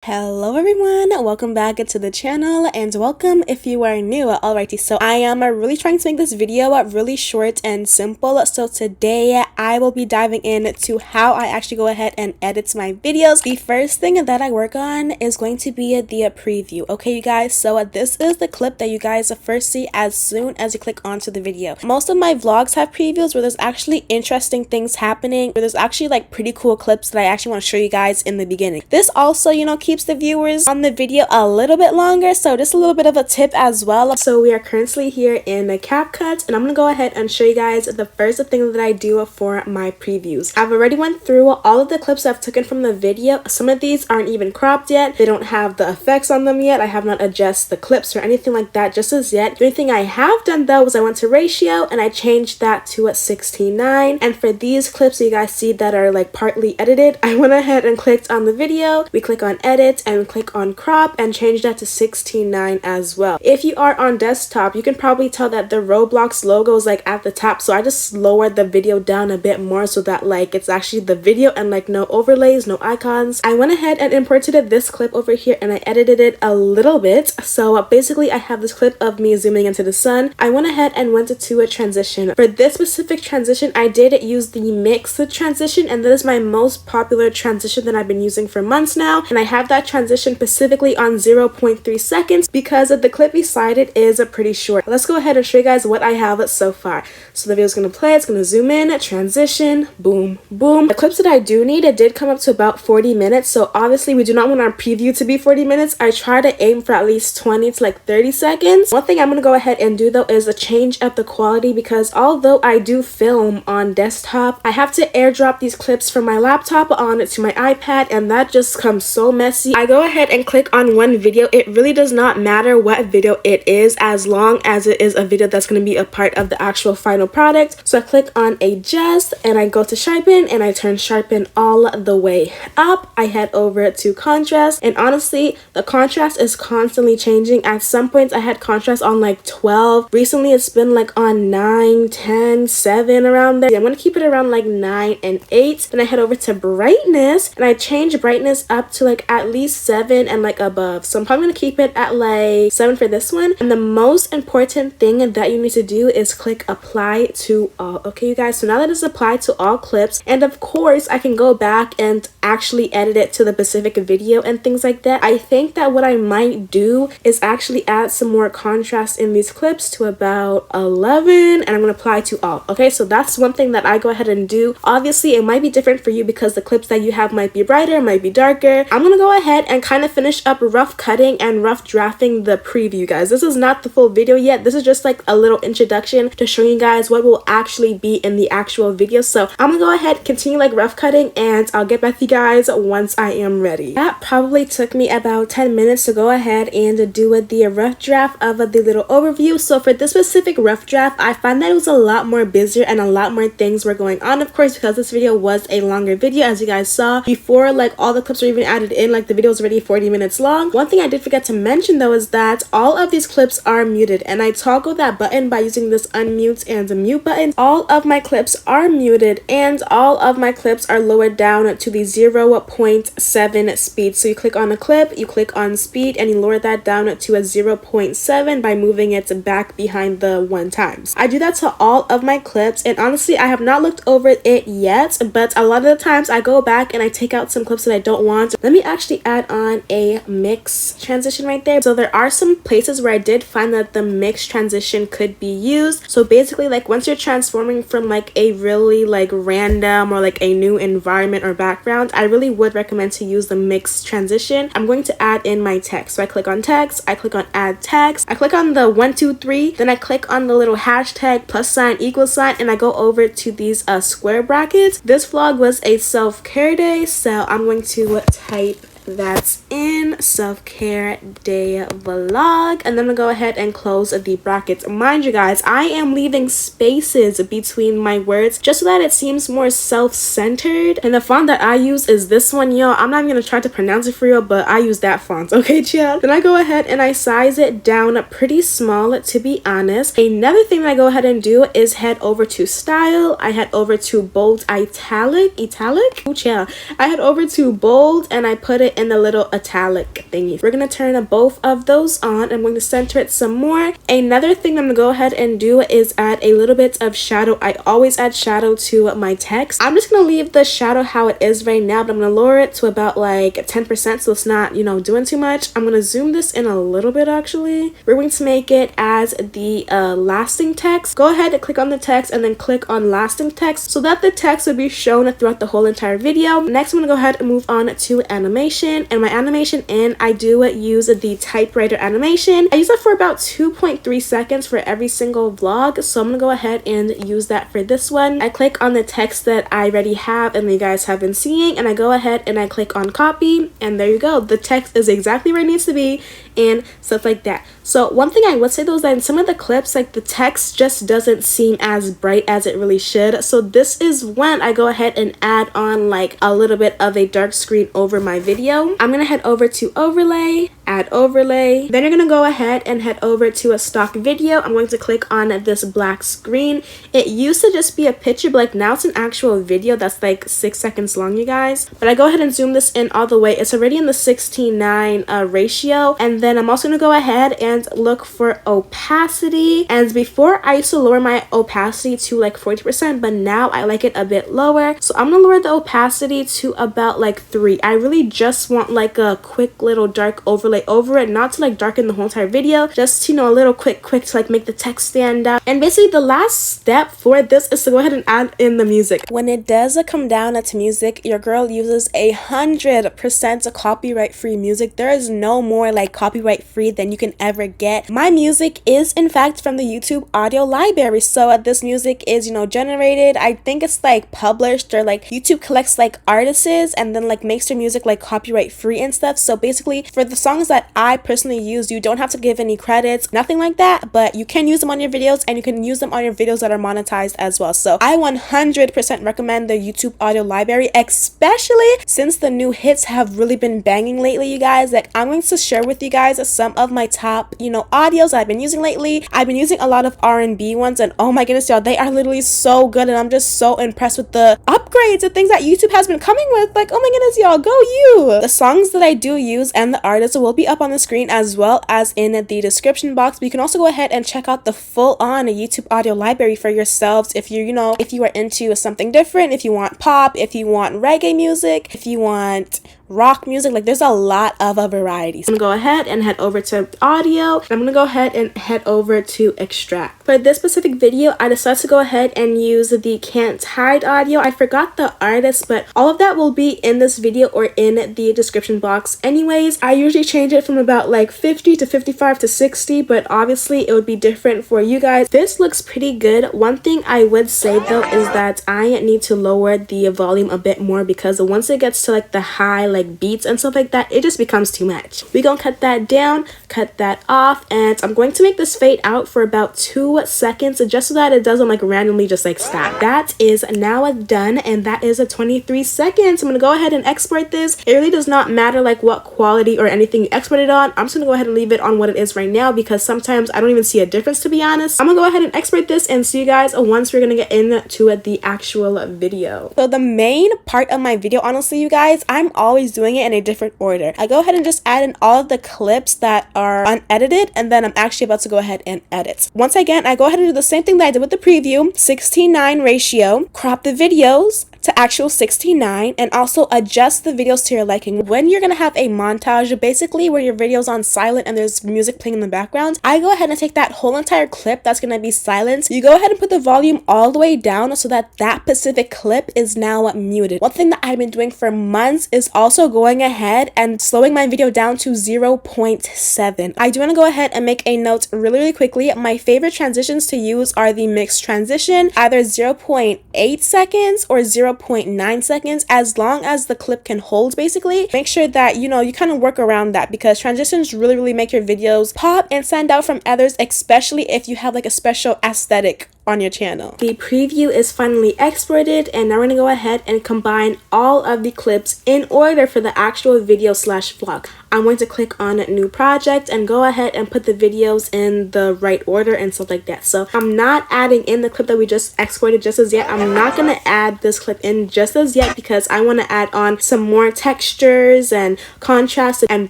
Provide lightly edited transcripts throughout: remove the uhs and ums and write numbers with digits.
Hello everyone, welcome back to the channel and welcome if you are new. Alrighty, so I am really trying to make this video really short and simple. So today I will be diving into how I actually go ahead and edit my videos. The first thing that I work on is going to be the preview. Okay you guys, so this is the clip that you guys first see as soon as you click onto the video. Most of my vlogs have previews where there's actually interesting things happening, where there's actually like pretty cool clips that I actually want to show you guys in the beginning. This also, keeps the viewers on the video a little bit longer, so just a little bit of a tip as well. So we are currently here in CapCut and I'm gonna go ahead and show you guys the first thing that I do for my previews. I've already went through all of the clips I've taken from the video. Some of these aren't even cropped yet, they don't have the effects on them yet. I have not adjusted the clips or anything like that just as yet. The only thing I have done though was I went to ratio and I changed that to a 16:9, and for these clips you guys see that are like partly edited, I went ahead and clicked on the video, we click on edit and click on crop and change that to 16:9 as well. If you are on desktop, you can probably tell that the Roblox logo is like at the top, so I just lowered the video down a bit more so that like it's actually the video and like no overlays, no icons. I went ahead and imported this clip over here and I edited it a little bit. So basically I have this clip of me zooming into the sun. I went ahead and went to a transition. For this specific transition I did use the mix transition, and this is my most popular transition that I've been using for months now, and I have that transition specifically on 0.3 seconds because the clip beside it is pretty short. Let's go ahead and show you guys what I have so far. So the video is going to play, it's going to zoom in, transition, boom, boom. The clips that I do need, it did come up to about 40 minutes, so obviously we do not want our preview to be 40 minutes. I try to aim for at least 20 to like 30 seconds. One thing I'm going to go ahead and do though is change up the quality, because although I do film on desktop, I have to airdrop these clips from my laptop on it to my iPad, and that just comes so messy. I go ahead and click on one video. It really does not matter what video it is as long as it is a video that's going to be a part of the actual final product. So I click on adjust and I go to sharpen and I turn sharpen all the way up. I head over to contrast, and honestly the contrast is constantly changing. At some points I had contrast on like 12. Recently it's been like on 9, 10, 7 around there. I'm going to keep it around like 9 and 8. Then I head over to brightness and I change brightness up to like at least 7 and like above. So I'm probably going to keep it at like 7 for this one. And the most important thing that you need to do is click apply to all. Okay you guys, so now that it's applied to all clips, and of course I can go back and actually edit it to the specific video and things like that. I think that what I might do is actually add some more contrast in these clips to about 11, and I'm going to apply to all. Okay, so that's one thing that I go ahead and do. Obviously it might be different for you because the clips that you have might be brighter, might be darker. I'm going to go ahead and kind of finish up rough cutting and rough drafting the preview, guys. This is not the full video yet. This is just like a little introduction to show you guys what will actually be in the actual video. So I'm gonna go ahead, continue like rough cutting, and I'll get back to you guys once I am ready. That probably took me about 10 minutes to go ahead and do the rough draft of the little overview. So for this specific rough draft, I find that it was a lot more busier and a lot more things were going on, of course, because this video was a longer video. As you guys saw before, like all the clips were even added in, like the video was already 40 minutes long. One thing I did forget to mention though is that all of these clips are muted, and I toggle that button by using this unmute and mute button. All of my clips are muted and all of my clips are lowered down to the 0.7 speed. So you click on a clip, you click on speed, and you lower that down to a 0.7 by moving it back behind the 1 times. I do that to all of my clips, and honestly I have not looked over it yet, but a lot of the times I go back and I take out some clips that I don't want. Let me actually add on a mix transition right there. So there are some places where I did find that the mix transition could be used. So basically like once you're transforming from like a really like random or like a new environment or background, I really would recommend to use the mix transition. I'm going to add in my text. So I click on text, I click on add text, I click on the 1, 2, 3, then I click on the little hashtag plus sign equal sign, and I go over to these square brackets. This vlog was a self-care day, so I'm going to type that's in self-care day vlog, and then I'm gonna go ahead and close the brackets. Mind you guys, I am leaving spaces between my words just so that it seems more self-centered, and the font that I use is this one, y'all. I'm not even gonna try to pronounce it for you, but I use that font, okay chill. Then I go ahead and I size it down pretty small, to be honest. Another thing that I go ahead and do is head over to style. I head over to bold italic, ooh chill. I head over to bold and I put it in the little italic thingy. We're going to turn both of those on. I'm going to center it some more. Another thing I'm going to go ahead and do is add a little bit of shadow. I always add shadow to my text. I'm just going to leave the shadow how it is right now, but I'm going to lower it to about like 10% so it's not, you know, doing too much. I'm going to zoom this in a little bit actually. We're going to make it as the lasting text. Go ahead and click on the text and then click on lasting text so that the text will be shown throughout the whole entire video. Next, I'm going to go ahead and move on to animation. And my animation I do use the typewriter animation. I use it for about 2.3 seconds for every single vlog. So I'm going to go ahead and use that for this one. I click on the text that I already have and you guys have been seeing, and I go ahead and I click on copy, and there you go. The text is exactly where it needs to be and stuff like that. So one thing I would say though is that in some of the clips, like the text just doesn't seem as bright as it really should. So this is when I go ahead and add on like a little bit of a dark screen over my video. I'm gonna head over to overlay, add overlay. Then you're gonna go ahead and head over to a stock video. I'm going to click on this black screen. It used to just be a picture, but like now it's an actual video that's like 6 seconds long, you guys. But I go ahead and zoom this in all the way. It's already in the 16:9 ratio. And then I'm also gonna go ahead and look for opacity. And before I used to lower my opacity to like 40%, but now I like it a bit lower. So I'm gonna lower the opacity to about like 3. I really just want like a quick little dark overlay over it, not to like darken the whole entire video, just, you know, a little quick to like make the text stand out. And basically the last step for this is to go ahead and add in the music. When it does come down to music, your girl uses 100% copyright free music. There is no more like copyright free than you can ever get. My music is in fact from the YouTube audio library. So this music is, you know, generated. I think it's like published, or like YouTube collects like artists and then like makes their music like copyright free and stuff. So basically for the songs that I personally use, you don't have to give any credits, nothing like that, but you can use them on your videos, and you can use them on your videos that are monetized as well. So I 100% recommend the YouTube audio library, especially since the new hits have really been banging lately, you guys. Like I'm going to share with you guys some of my top, you know, audios I've been using lately. I've been using a lot of R&B ones, and oh my goodness, y'all, they are literally so good, and I'm just so impressed with the upgrades and things that YouTube has been coming with. Like, oh my goodness, y'all, go you! The songs that I do use and the artists will be up on the screen as well as in the description box. But you can also go ahead and check out the full-on YouTube audio library for yourselves if you're, you know, if you are into something different, if you want pop, if you want reggae music, if you want rock music. Like there's a lot of varieties. I'm gonna go ahead and head over to audio, and I'm gonna go ahead and head over to extract. For this specific video, I decided to go ahead and use the Can't Hide audio. I forgot the artist, but all of that will be in this video or in the description box anyways. I usually change it from about like 50 to 55 to 60, but obviously it would be different for you guys. This looks pretty good. One thing I would say though is that I need to lower the volume a bit more, because once it gets to like the high like beats and stuff like that, it just becomes too much. We're gonna cut that down, cut that off, and I'm going to make this fade out for about 2 seconds just so that it doesn't like randomly just like stop. That is now done, and that is 23 seconds. I'm gonna go ahead and export this. It really does not matter like what quality or anything you export it on. I'm just gonna go ahead and leave it on what it is right now, because sometimes I don't even see a difference, to be honest. I'm gonna go ahead and export this and see you guys once we're gonna get into the actual video. So the main part of my video, honestly, you guys, I'm always doing it in a different order. I go ahead and just add in all of the clips that are unedited, and then I'm actually about to go ahead and edit. Once again, I go ahead and do the same thing that I did with the preview, 16:9 ratio, crop the videos to actual 16:9, and also adjust the videos to your liking. When you're gonna have a montage, basically where your video's on silent and there's music playing in the background, I go ahead and take that whole entire clip that's gonna be silent. You go ahead and put the volume all the way down so that that specific clip is now muted. One thing that I've been doing for months is also going ahead and slowing my video down to 0.7. I do want to go ahead and make a note really quickly. My favorite transitions to use are the mixed transition, either 0.8 seconds or 0.9 seconds, as long as the clip can hold. Basically make sure that you kind of work around that, because transitions really make your videos pop and stand out from others, especially if you have like a special aesthetic on your channel. The preview is finally exported, and now we're gonna go ahead and combine all of the clips in order for the actual video slash vlog. I'm going to click on new project and go ahead and put the videos in the right order and stuff like that. So I'm not adding in the clip that we just exported just as yet. I'm not gonna add this clip in just as yet because I want to add on some more textures and contrast and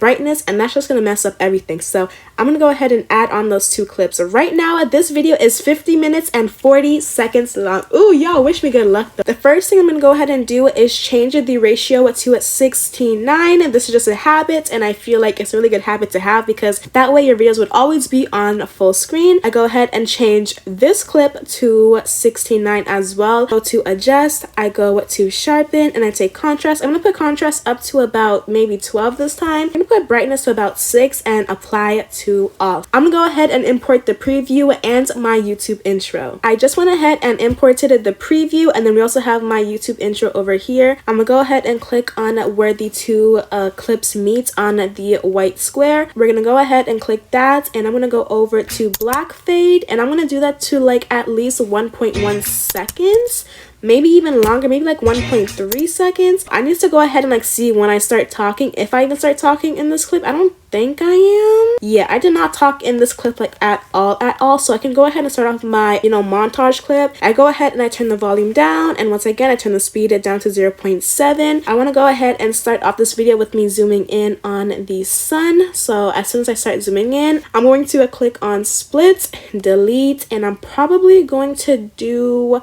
brightness, and that's just gonna mess up everything. So I'm gonna go ahead and add on those two clips. Right now, this video is 50 minutes and 40 seconds long. Ooh, y'all wish me good luck though. The first thing I'm gonna go ahead and do is change the ratio to 16:9. And this is just a habit, and I feel like it's a really good habit to have because that way your videos would always be on full screen. I go ahead and change this clip to 16:9 as well. Go to adjust, I go to sharpen, and I take contrast. I'm gonna put contrast up to about maybe 12 this time. I'm gonna put brightness to about 6 and apply it to off. I'm gonna go ahead and import the preview and my YouTube intro. I just went ahead and imported the preview, and then we also have my YouTube intro over here. I'm gonna go ahead and click on where the two clips meet on the white square. We're gonna go ahead and click that, and I'm gonna go over to black fade, and I'm gonna do that to like at least 1.1 seconds. Maybe even longer, maybe like 1.3 seconds. I need to go ahead and like see when I start talking, if I even start talking in this clip. I don't think I am. Yeah, I did not talk in this clip like at all. So I can go ahead and start off my, montage clip. I go ahead and I turn the volume down, and once again I turn the speed down to 0.7. I want to go ahead and start off this video with me zooming in on the sun. So as soon as I start zooming in, I'm going to click on split, delete, and I'm probably going to do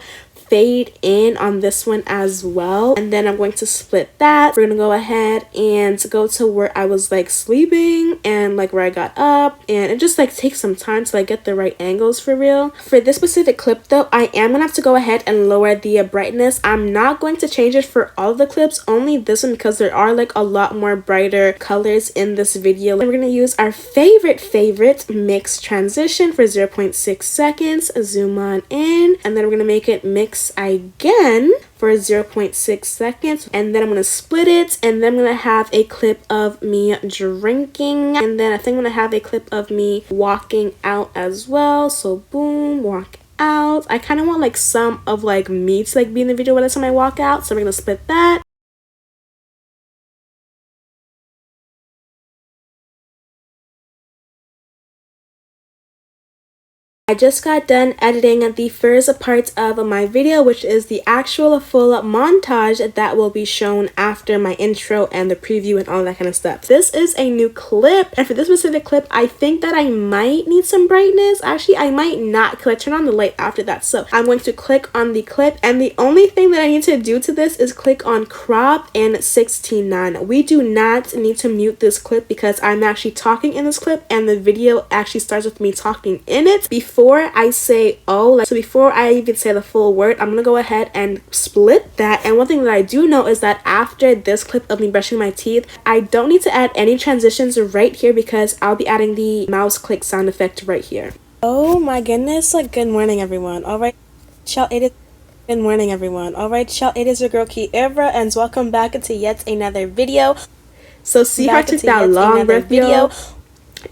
fade in on this one as well, and then I'm going to split that. We're gonna go ahead and go to where I was like sleeping and like where I got up, and it just like takes some time to like get the right angles for real. For this specific clip though, I am gonna have to go ahead and lower the brightness. I'm not going to change it for all of the clips, only this one, because there are like a lot more brighter colors in this video. And we're gonna use our favorite mix transition for 0.6 seconds. Zoom on in, and then we're gonna make it mix again for 0.6 seconds, and then I'm gonna split it, and then I'm gonna have a clip of me drinking, and then I think I'm gonna have a clip of me walking out as well. So boom, walk out. I kind of want like some of like me to like be in the video by the time I walk out, so we're gonna split that. I just got done editing the first part of my video, which is the actual full montage that will be shown after my intro and the preview and all that kind of stuff. This is a new clip, and for this specific clip, I think that I might need some brightness. Actually, I might not, because I turn on the light after that. So I'm going to click on the clip, and the only thing that I need to do to this is click on crop and 16:9. We do not need to mute this clip because I'm actually talking in this clip, and the video actually starts with me talking in it. Before I say so before I even say the full word, I'm gonna go ahead and split that. And one thing that I do know is that after this clip of me brushing my teeth, I don't need to add any transitions right here because I'll be adding the mouse click sound effect right here. Oh my goodness, like good morning everyone. Alright, good morning everyone. Alright, y'all, it is your girl Kierra, and welcome back to yet another video. So see how I took that long breath video?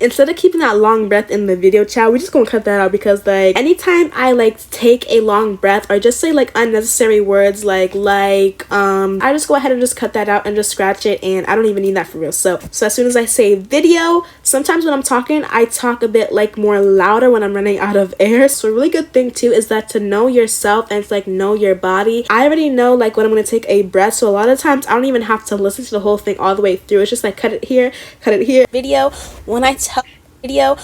Instead of keeping that long breath in the video, chat, we're just gonna cut that out because like anytime I like take a long breath or just say like unnecessary words like I just go ahead and just cut that out and just scratch it, and I don't even need that for real. So as soon as I say video, sometimes when I'm talking I talk a bit like more louder when I'm running out of air. So a really good thing too is that to know yourself and to like know your body, I already know like when I'm gonna take a breath, so a lot of times I don't even have to listen to the whole thing all the way through. It's just like cut it here, video. When I tell video,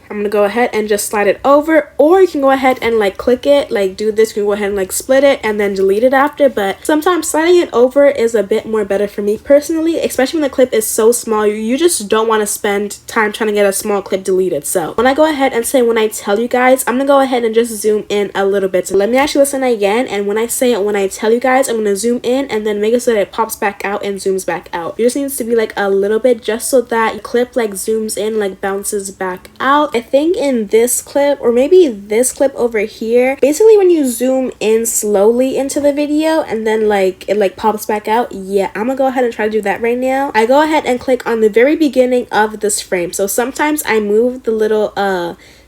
I'm gonna go ahead and just slide it over, or you can go ahead and like click it, like do this. You can go ahead and like split it and then delete it after, but sometimes sliding it over is a bit more better for me personally, especially when the clip is so small. You just don't want to spend time trying to get a small clip deleted. So when I go ahead and say when I tell you guys, I'm gonna go ahead and just zoom in a little bit. So let me actually listen again, and when I say when I tell you guys, I'm gonna zoom in and then make it so that it pops back out and zooms back out. It just needs to be like a little bit, just so that clip like zooms in, like bounces back out. I think in this clip, or maybe this clip over here, basically when you zoom in slowly into the video and then like it like pops back out. Yeah, I'm gonna go ahead and try to do that right now. I go ahead and click on the very beginning of this frame. So sometimes I move the little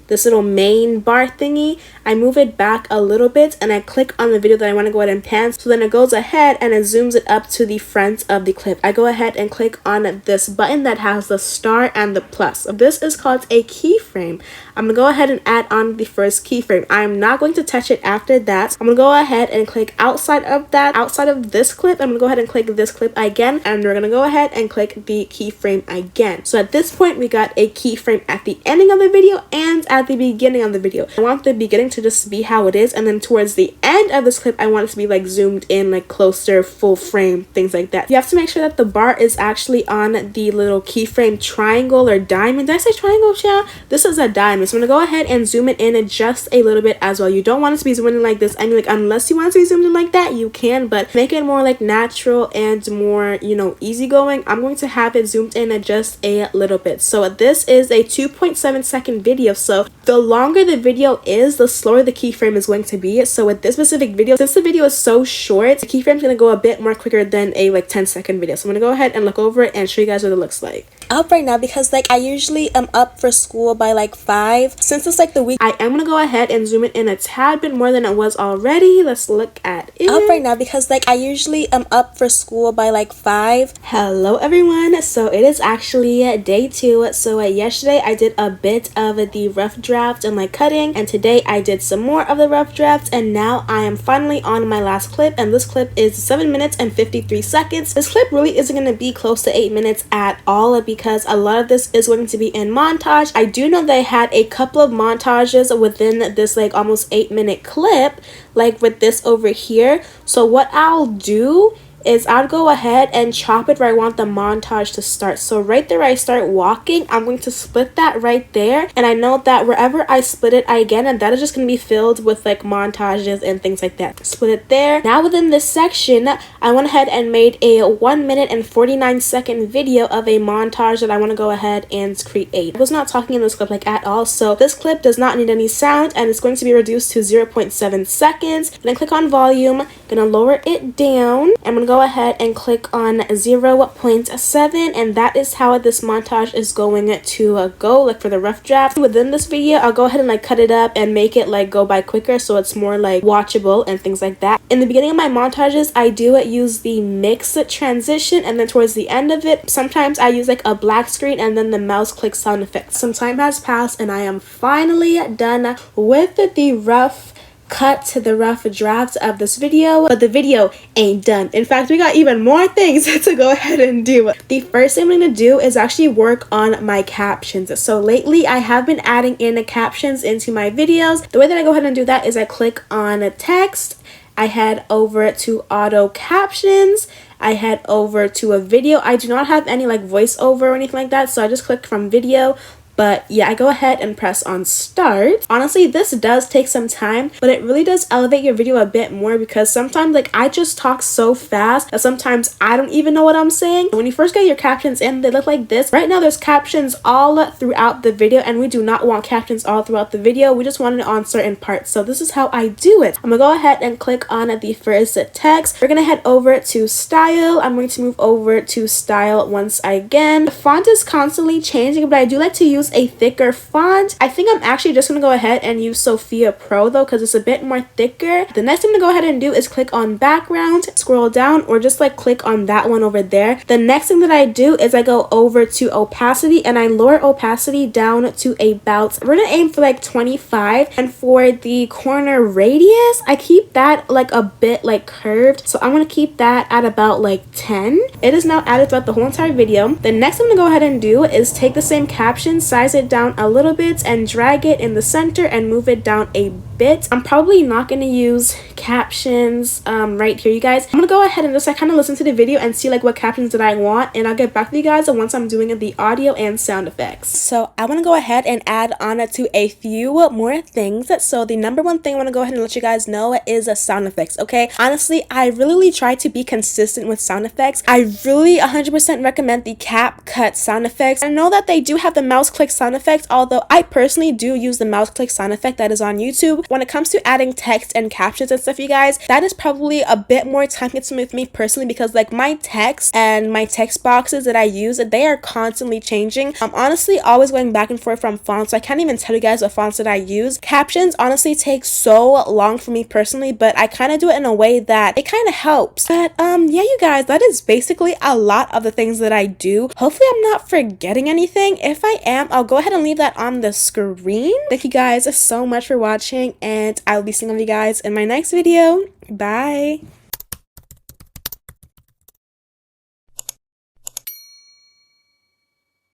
this little main bar thingy, I move it back a little bit and I click on the video that I want to go ahead and pan. So then it goes ahead and it zooms it up to the front of the clip. I go ahead and click on this button that has the star and the plus. This is called a keyframe. I'm going to go ahead and add on the first keyframe. I'm not going to touch it after that. I'm going to go ahead and click outside of that, outside of this clip. I'm going to go ahead and click this clip again, and we're going to go ahead and click the keyframe again. So at this point, we got a keyframe at the ending of the video and at the beginning of the video. I want the beginning to just be how it is, and then towards the end of this clip, I want it to be like zoomed in, like closer, full frame, things like that. You have to make sure that the bar is actually on the little keyframe triangle or diamond. Did I say triangle, child? This is a diamond. So I'm gonna go ahead and zoom it in just a little bit as well. You don't want it to be zoomed in like this. I mean, like, unless you want it to be zoomed in like that, you can, but make it more like natural and more, you know, easygoing. I'm going to have it zoomed in just a little bit. So this is a 2.7-second video. So the longer the video is, the slower the keyframe is going to be. So with this specific video, since the video is so short, the keyframe is going to go a bit more quicker than a like 10-second video. So I'm going to go ahead and look over it and show you guys what it looks like. Up right now because like I usually am up for school by like 5. Since it's like the week, I am going to go ahead and zoom it in a tad bit more than it was already. Let's look at it. Up right now because like I usually am up for school by like 5. Hello everyone. So it is actually day 2. So yesterday I did a bit of the rough draft and like cutting, and today I did some more of the rough draft, and now I am finally on my last clip, and this clip is 7 minutes and 53 seconds. This clip really isn't going to be close to 8 minutes at all because a lot of this is going to be in montage. I do know they had a couple of montages within this like almost 8-minute clip, like with this over here. So what I'll do is I'll go ahead and chop it where I want the montage to start. So right there where I start walking, I'm going to split that right there, and I know that wherever I split it again, and that is just going to be filled with like montages and things like that. Split it there. Now within this section, I went ahead and made a 1 minute and 49-second video of a montage that I want to go ahead and create. I was not talking in this clip like at all, so this clip does not need any sound, and it's going to be reduced to 0.7 seconds. Then click on volume, gonna lower it down, and I'm gonna go ahead and click on 0.7, and that is how this montage is going to go, like for the rough draft. Within this video, I'll go ahead and like cut it up and make it like go by quicker so it's more like watchable and things like that. In the beginning of my montages, I do use the mix transition, and then towards the end of it, sometimes I use like a black screen and then the mouse click sound effect. Some time has passed and I am finally done with the rough cut to the rough draft of this video, but the video ain't done. In fact, we got even more things to go ahead and do. The first thing I'm going to do is actually work on my captions. So lately I have been adding in captions into my videos. The way that I go ahead and do that is I click on text, I head over to auto captions, I head over to a video. I do not have any like voiceover or anything like that, so I just click from video. But yeah, I go ahead and press on start. Honestly, this does take some time, but it really does elevate your video a bit more because sometimes like I just talk so fast that sometimes I don't even know what I'm saying. When you first get your captions in, they look like this. Right now there's captions all throughout the video, and we do not want captions all throughout the video. We just want it on certain parts. So this is how I do it. I'm gonna go ahead and click on the first text. We're gonna head over to style. I'm going to move over to style once again. The font is constantly changing, but I do like to use a thicker font. I think I'm actually just gonna go ahead and use Sophia Pro though, because it's a bit more thicker. The next thing I'm gonna go ahead and do is click on background, scroll down, or just like click on that one over there. The next thing that I do is I go over to opacity and I lower opacity down to about, we're gonna aim for like 25, and for the corner radius, I keep that like a bit like curved, so I'm gonna keep that at about like 10. It is now added throughout the whole entire video. The next thing I'm gonna go ahead and do is take the same caption, size it down a little bit, and drag it in the center and move it down a bit. I'm probably not going to use captions right here, you guys. I'm gonna go ahead and just like kind of listen to the video and see like what captions that I want, and I'll get back to you guys once I'm doing the audio and sound effects. So I want to go ahead and add on to a few more things. So the number one thing I want to go ahead and let you guys know is sound effects. Okay, honestly, I really try to be consistent with sound effects. I really 100% recommend the CapCut sound effects. I know that they do have the mouse click sound effect, although I personally do use the mouse click sound effect that is on YouTube. when it comes to adding text and captions and stuff, you guys, that is probably a bit more time consuming with me personally, because like my text and my text boxes that I use, they are constantly changing. I'm honestly always going back and forth from fonts, so I can't even tell you guys what fonts that I use. Captions honestly take so long for me personally, but I kind of do it in a way that it kind of helps. But yeah, you guys, that is basically a lot of the things that I do. Hopefully I'm not forgetting anything. If I am, I'll go ahead and leave that on the screen. Thank you guys so much for watching, and I'll be seeing you guys in my next video. Bye.